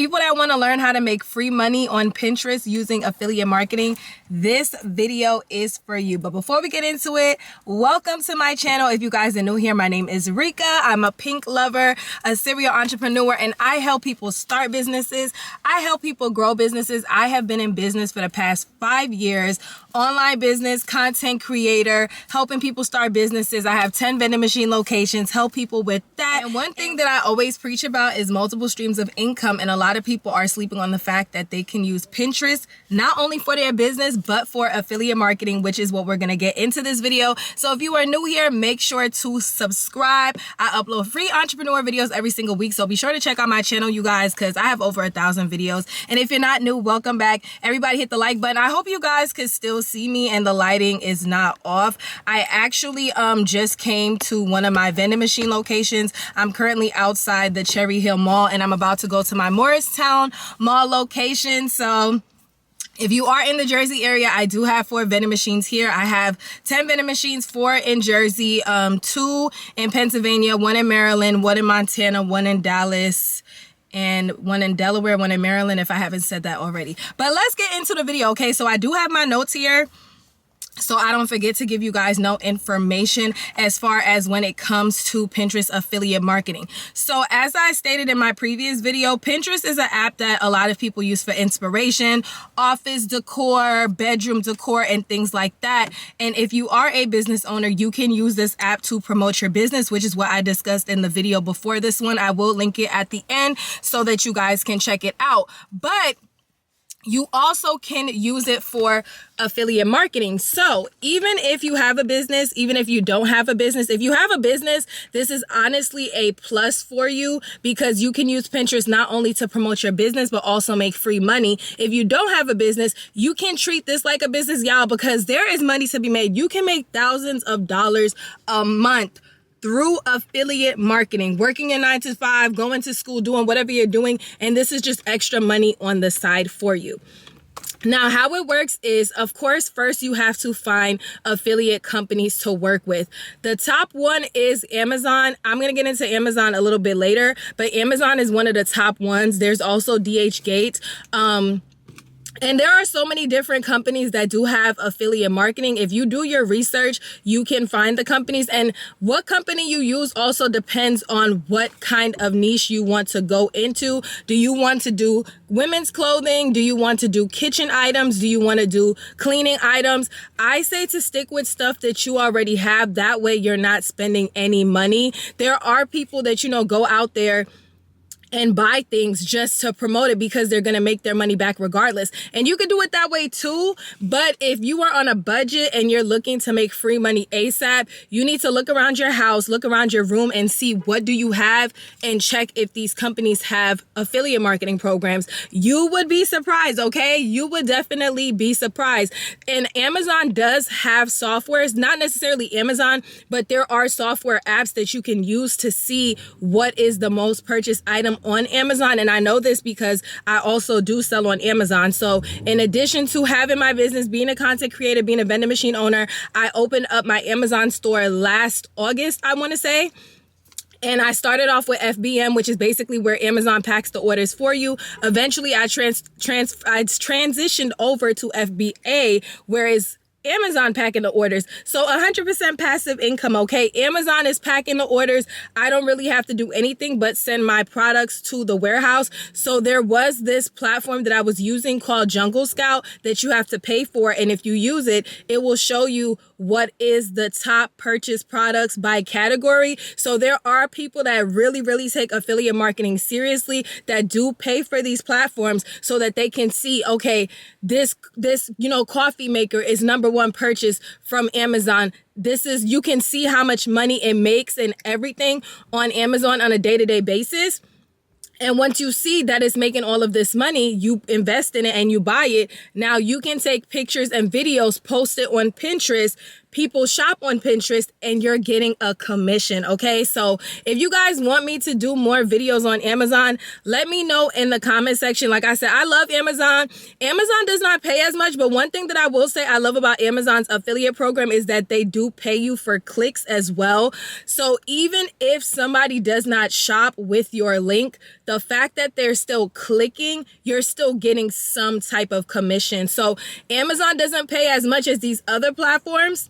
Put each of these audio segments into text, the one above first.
People that want to learn how to make free money on Pinterest using affiliate marketing, this video is for you. But before we get into it, welcome to my channel. If you guys are new here, my name is Rika. I'm a pink lover, a serial entrepreneur, and I help people start businesses. I help people grow businesses. I have been in business for the past 5 years, online business, content creator, helping people start businesses. I have 10 vending machine locations, help people with that. And one thing that I always preach about is multiple streams of income, and a lot of people are sleeping on the fact that they can use Pinterest not only for their business but for affiliate marketing, which is what we're going to get into this video. So if you are new here, make sure to subscribe. I upload free entrepreneur videos every single week, so be sure to check out my channel, you guys, because I have over 1,000 videos. And if you're not new, welcome back. Everybody hit the like button. I hope you guys can still see me and the lighting is not off. I actually just came to one of my vending machine locations. I'm currently outside the Cherry Hill Mall, and I'm about to go to my Morristown Mall location. So if you are in the Jersey area, I do have 4 vending machines here. I have 10 vending machines, 4 in Jersey, 2 in Pennsylvania, 1 in Maryland, 1 in Montana, 1 in Dallas, and 1 in Delaware, 1 in Maryland, if I haven't said that already. But let's get into the video, okay? So I do have my notes here, so I don't forget to give you guys no information as far as when it comes to Pinterest affiliate marketing. So as I stated in my previous video, Pinterest is an app that a lot of people use for inspiration, office decor, bedroom decor, and things like that. And if you are a business owner, you can use this app to promote your business, which is what I discussed in the video before this one. I will link it at the end so that you guys can check it out. But you also can use it for affiliate marketing. So even if you have a business, even if you don't have a business, if you have a business, this is honestly a plus for you because you can use Pinterest not only to promote your business, but also make free money. If you don't have a business, you can treat this like a business, y'all, because there is money to be made. You can make thousands of dollars a month through affiliate marketing, working a 9 to 5, going to school, doing whatever you're doing. And this is just extra money on the side for you. Now, how it works is, of course, first you have to find affiliate companies to work with. The top one is Amazon. I'm going to get into Amazon a little bit later, but Amazon is one of the top ones. There's also DHgate. And there are so many different companies that do have affiliate marketing. If you do your research, you can find the companies. And what company you use also depends on what kind of niche you want to go into. Do you want to do women's clothing? Do you want to do kitchen items? Do you want to do cleaning items? I say to stick with stuff that you already have. That way you're not spending any money. There are people that, go out there and buy things just to promote it because they're going to make their money back regardless. And you can do it that way too. But if you are on a budget and you're looking to make free money ASAP, you need to look around your house, look around your room and see what do you have and check if these companies have affiliate marketing programs. You would be surprised, okay? You would definitely be surprised. And Amazon does have softwares, not necessarily Amazon, but there are software apps that you can use to see what is the most purchased item on Amazon. And I know this because I also do sell on Amazon. So in addition to having my business, being a content creator, being a vending machine owner, I opened up my Amazon store last August, I want to say. And I started off with FBM, which is basically where Amazon packs the orders for you. Eventually, I transitioned over to FBA, whereas Amazon packing the orders. So 100% passive income, okay? Amazon is packing the orders. I don't really have to do anything but send my products to the warehouse. So there was this platform that I was using called Jungle Scout that you have to pay for. And if you use it, it will show you what is the top purchase products by category. So there are people that really take affiliate marketing seriously that do pay for these platforms so that they can see, okay, this coffee maker is #1 purchase from Amazon. You can see how much money it makes and everything on Amazon on a day-to-day basis. And once you see that it's making all of this money, you invest in it and you buy it. Now you can take pictures and videos, post it on Pinterest, people shop on Pinterest and you're getting a commission, okay? So if you guys want me to do more videos on Amazon, let me know in the comment section. Like I said, I love Amazon. Amazon does not pay as much, but one thing that I will say I love about Amazon's affiliate program is that they do pay you for clicks as well. So even if somebody does not shop with your link, the fact that they're still clicking, you're still getting some type of commission. So Amazon doesn't pay as much as these other platforms,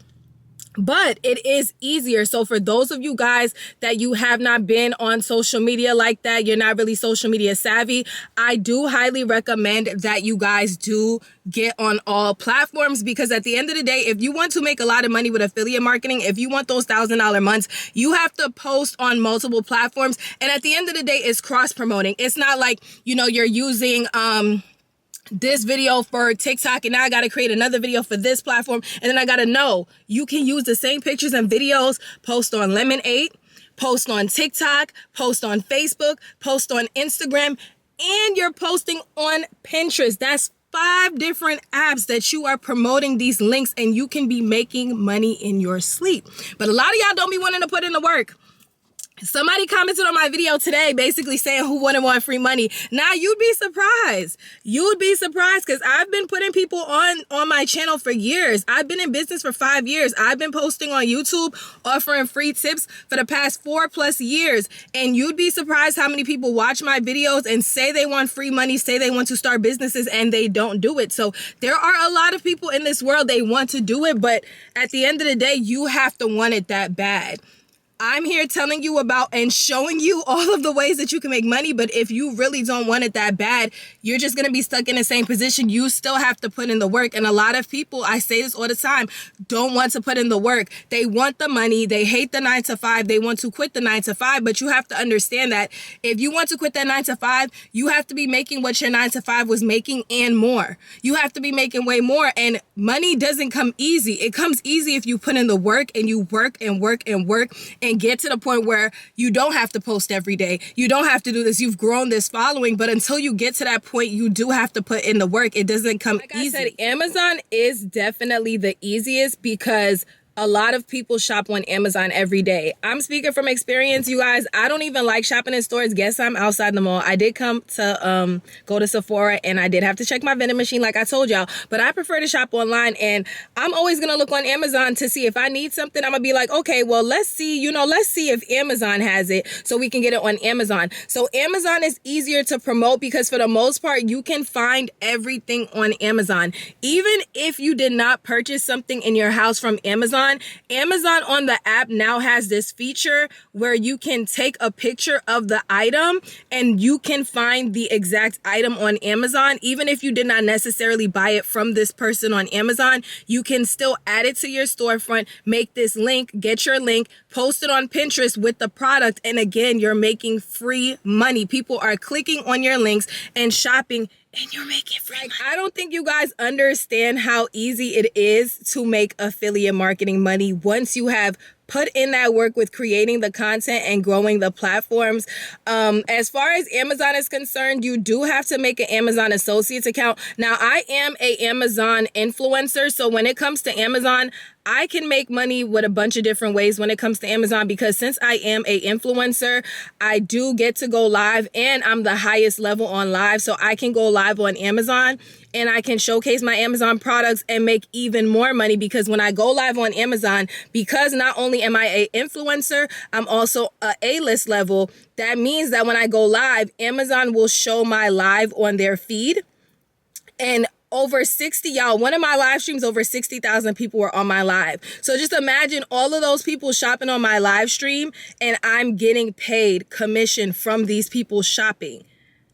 but it is easier. So for those of you guys that you have not been on social media like that, you're not really social media savvy, I do highly recommend that you guys do get on all platforms, because at the end of the day, if you want to make a lot of money with affiliate marketing, if you want those $1,000 months, you have to post on multiple platforms. And at the end of the day, it's cross promoting. It's not like, you know, you're using, this video for TikTok and now I got to create another video for this platform. And then I got to know you can use the same pictures and videos, post on Lemonade, post on TikTok, post on Facebook, post on Instagram, and you're posting on Pinterest. That's 5 different apps that you are promoting these links, and you can be making money in your sleep. But a lot of y'all don't be wanting to put in the work. Somebody commented on my video today basically saying who wouldn't want free money. Now you'd be surprised. You'd be surprised, because I've been putting people on my channel for years. I've been in business for 5 years. I've been posting on YouTube, offering free tips for the past 4+ years. And you'd be surprised how many people watch my videos and say they want free money, say they want to start businesses, and they don't do it. So there are a lot of people in this world, they want to do it, but at the end of the day, you have to want it that bad. I'm here telling you about and showing you all of the ways that you can make money. But if you really don't want it that bad, you're just going to be stuck in the same position. You still have to put in the work. And a lot of people, I say this all the time, don't want to put in the work. They want the money. They hate the 9-to-5. They want to quit the 9-to-5. But you have to understand that if you want to quit that 9-to-5, you have to be making what your 9-to-5 was making and more. You have to be making way more. And money doesn't come easy. It comes easy if you put in the work and you work and work and work and get to the point where you don't have to post every day. You don't have to do this. You've grown this following, but until you get to that point, you do have to put in the work. It doesn't come easy. Like I said, Amazon is definitely the easiest because a lot of people shop on Amazon every day. I'm speaking from experience, you guys. I don't even like shopping in stores. Guess I'm outside the mall. I did come to go to Sephora, and I did have to check my vending machine like I told y'all, but I prefer to shop online. And I'm always gonna look on Amazon to see if I need something. I'm gonna be like, okay, well, let's see if Amazon has it so we can get it on Amazon. So Amazon is easier to promote because for the most part, you can find everything on Amazon. Even if you did not purchase something in your house from Amazon on the app now has this feature where you can take a picture of the item and you can find the exact item on Amazon. Even if you did not necessarily buy it from this person on Amazon, you can still add it to your storefront, make this link, get your link, post it on Pinterest with the product. And again, you're making free money. People are clicking on your links and shopping, and you're making free money. I don't think you guys understand how easy it is to make affiliate marketing money once you have put in that work with creating the content and growing the platforms. As far as Amazon is concerned, you do have to make an Amazon Associates account. Now, I am an Amazon influencer, so when it comes to Amazon, I can make money with a bunch of different ways when it comes to Amazon, because since I am an influencer, I do get to go live, and I'm the highest level on live. So I can go live on Amazon and I can showcase my Amazon products and make even more money, because when I go live on Amazon, because not only am I an influencer, I'm also a A-list level. That means that when I go live, Amazon will show my live on their feed. And over 60, y'all, one of my live streams, over 60,000 people were on my live. So just imagine all of those people shopping on my live stream, and I'm getting paid commission from these people shopping.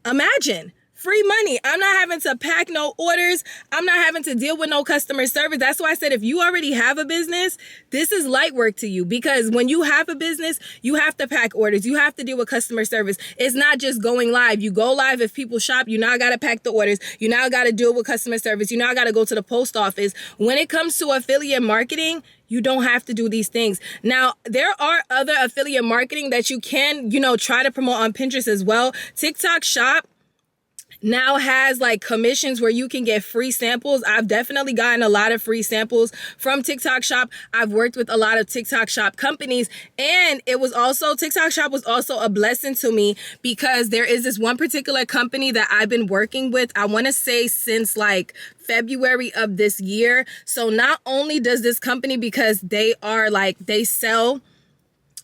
Imagine. Free money. I'm not having to pack no orders. I'm not having to deal with no customer service. That's why I said if you already have a business, this is light work to you, because when you have a business, you have to pack orders. You have to deal with customer service. It's not just going live. You go live, if people shop, you now got to pack the orders. You now got to deal with customer service. You now got to go to the post office. When it comes to affiliate marketing, you don't have to do these things. Now, there are other affiliate marketing that you can, try to promote on Pinterest as well. TikTok Shop now has like commissions where you can get free samples. I've definitely gotten a lot of free samples from TikTok Shop. I've worked with a lot of TikTok Shop companies, and it was also, TikTok Shop was also a blessing to me because there is this one particular company that I've been working with, I want to say since like February of this year. So not only does this company, because they are like, they sell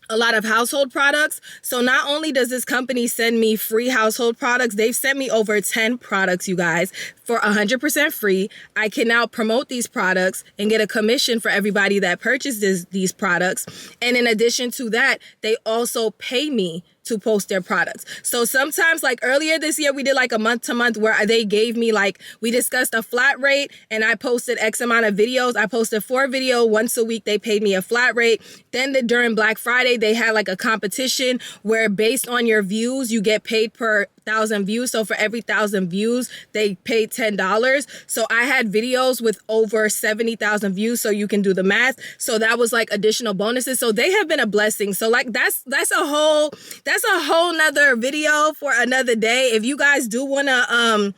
a lot of household products. So not only does this company send me free household products, they've sent me over 10 products, you guys, for 100% free. I can now promote these products and get a commission for everybody that purchases these products. And in addition to that, they also pay me to post their products. So sometimes, like earlier this year, we did like a month to month where they gave me like, we discussed a flat rate and I posted X amount of videos. I posted 4 videos once a week. They paid me a flat rate. Then during Black Friday, they had like a competition where based on your views, you get paid per 1,000 views. So for every 1,000 views, they paid $10. So I had videos with over 70,000 views. So you can do the math. So that was like additional bonuses. So they have been a blessing. So like that's a whole nother video for another day. If you guys do want to,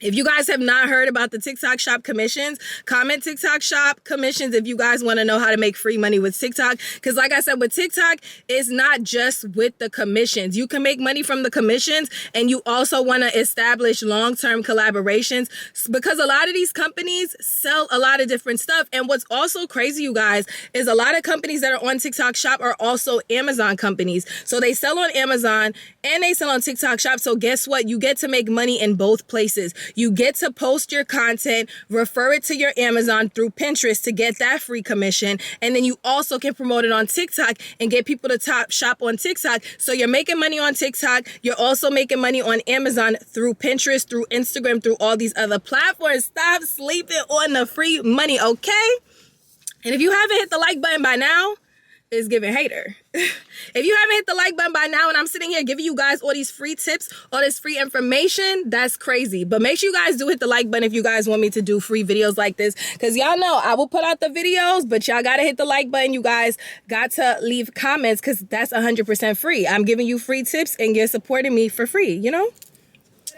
if you guys have not heard about the TikTok Shop commissions, comment TikTok Shop commissions if you guys want to know how to make free money with TikTok. Because like I said, with TikTok, it's not just with the commissions. You can make money from the commissions, and you also want to establish long-term collaborations because a lot of these companies sell a lot of different stuff. And what's also crazy, you guys, is a lot of companies that are on TikTok Shop are also Amazon companies. So they sell on Amazon and they sell on TikTok Shop. So guess what? You get to make money in both places. You get to post your content, refer it to your Amazon through Pinterest to get that free commission. And then you also can promote it on TikTok and get people to shop on TikTok. So you're making money on TikTok. You're also making money on Amazon through Pinterest, through Instagram, through all these other platforms. Stop sleeping on the free money, okay? And if you haven't hit the like button by now, it's giving hater. If you haven't hit the like button by now and I'm sitting here giving you guys all these free tips, all this free information, that's crazy. But make sure you guys do hit the like button if you guys want me to do free videos like this. Because y'all know I will put out the videos, but y'all got to hit the like button. You guys got to leave comments because that's 100% free. I'm giving you free tips and you're supporting me for free, you know?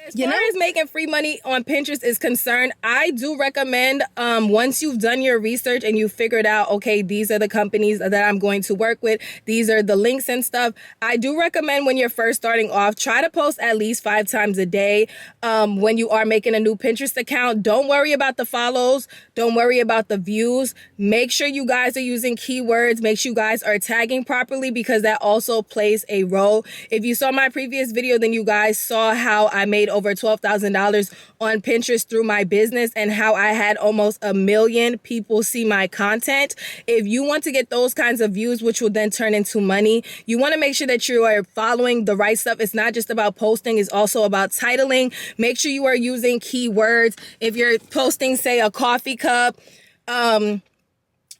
As far as making free money on Pinterest is concerned, I do recommend once you've done your research and you've figured out, okay, these are the companies that I'm going to work with, these are the links and stuff, I do recommend when you're first starting off, try to post at least 5 times a day. When you are making a new Pinterest account, don't worry about the follows, don't worry about the views. Make sure you guys are using keywords, make sure you guys are tagging properly because that also plays a role. If you saw my previous video, then you guys saw how I made over $12,000 on Pinterest through my business and how I had almost 1 million people see my content. If you want to get those kinds of views, which will then turn into money, you want to make sure that you are following the right stuff. It's not just about posting, it's also about titling. Make sure you are using keywords. If you're posting, say, a coffee cup,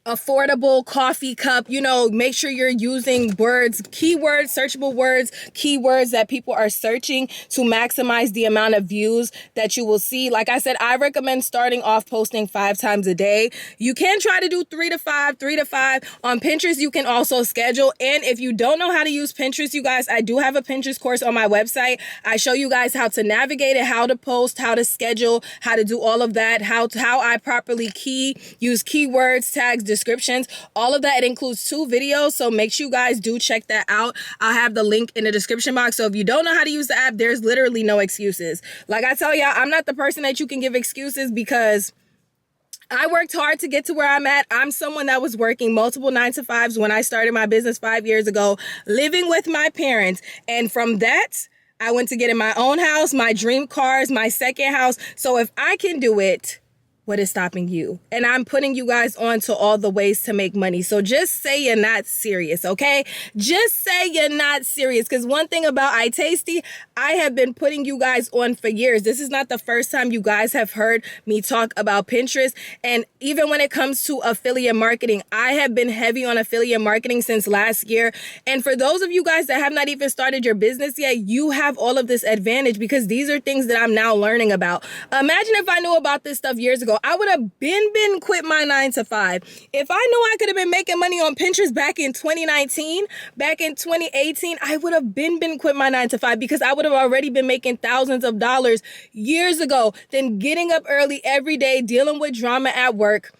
affordable coffee cup, you know, make sure you're using words, keywords, searchable words, keywords that people are searching to maximize the amount of views that you will see. Like I said, I recommend starting off posting 5 times a day. You can try to do 3 to 5 on Pinterest. You can also schedule. And if you don't know how to use Pinterest, you guys, I do have a Pinterest course on my website. I show you guys how to navigate it, how to post, how to schedule, how to do all of that, how I properly use keywords, tags, descriptions, all of that. It includes 2 videos, so make sure you guys do check that out. I'll have the link in the description box. So if you don't know how to use the app, there's literally no excuses. Like I tell y'all, I'm not the person that you can give excuses because I worked hard to get to where I'm at. I'm someone that was working multiple 9-to-5s when I started my business 5 years ago, living with my parents. And from that, I went to get in my own house, my dream cars, my second house. So if I can do it, what is stopping you? And I'm putting you guys on to all the ways to make money. So just say you're not serious, okay? Just say you're not serious. Because one thing about iTasty, I have been putting you guys on for years. This is not the first time you guys have heard me talk about Pinterest. And even when it comes to affiliate marketing, I have been heavy on affiliate marketing since last year. And for those of you guys that have not even started your business yet, you have all of this advantage because these are things that I'm now learning about. Imagine if I knew about this stuff years ago. ago, I would have been quit my 9-to-5. If I knew I could have been making money on Pinterest back in 2019, back in 2018, I would have been quit my 9-to-5 because I would have already been making thousands of dollars years ago than getting up early every day, dealing with drama at work,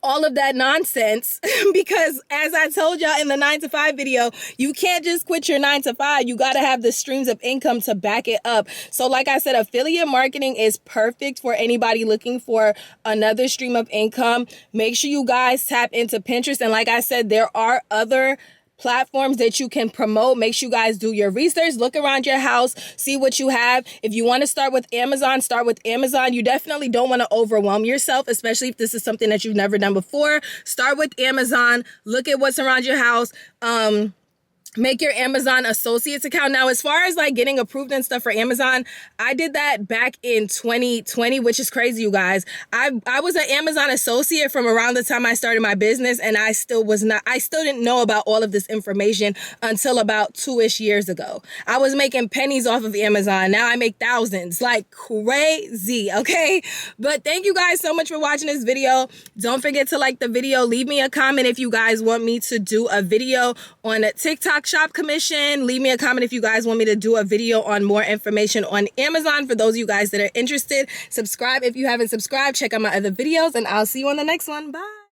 all of that nonsense. Because as I told y'all in the 9-to-5 video, you can't just quit your 9-to-5. You got to have the streams of income to back it up. So like I said, affiliate marketing is perfect for anybody looking for another stream of income. Make sure you guys tap into Pinterest. And like I said, there are other platforms that you can promote. Make sure you guys do your research, look around your house, see what you have. If you want to start with Amazon, start with Amazon. You definitely don't want to overwhelm yourself, especially if this is something that you've never done before. Start with Amazon, look at what's around your house. Make your Amazon Associates account. Now, as far as like getting approved and stuff for Amazon, I did that back in 2020, which is crazy, you guys. I was an Amazon associate from around the time I started my business, and I still didn't know about all of this information until about 2-ish years ago. I was making pennies off of Amazon. Now I make thousands, like crazy, okay? But thank you guys so much for watching this video. Don't forget to like the video. Leave me a comment if you guys want me to do a video on a TikTok shop commission. Leave me a comment if you guys want me to do a video on more information on Amazon for those of you guys that are interested. Subscribe if you haven't subscribed. Check out my other videos, and I'll see you on the next one. Bye.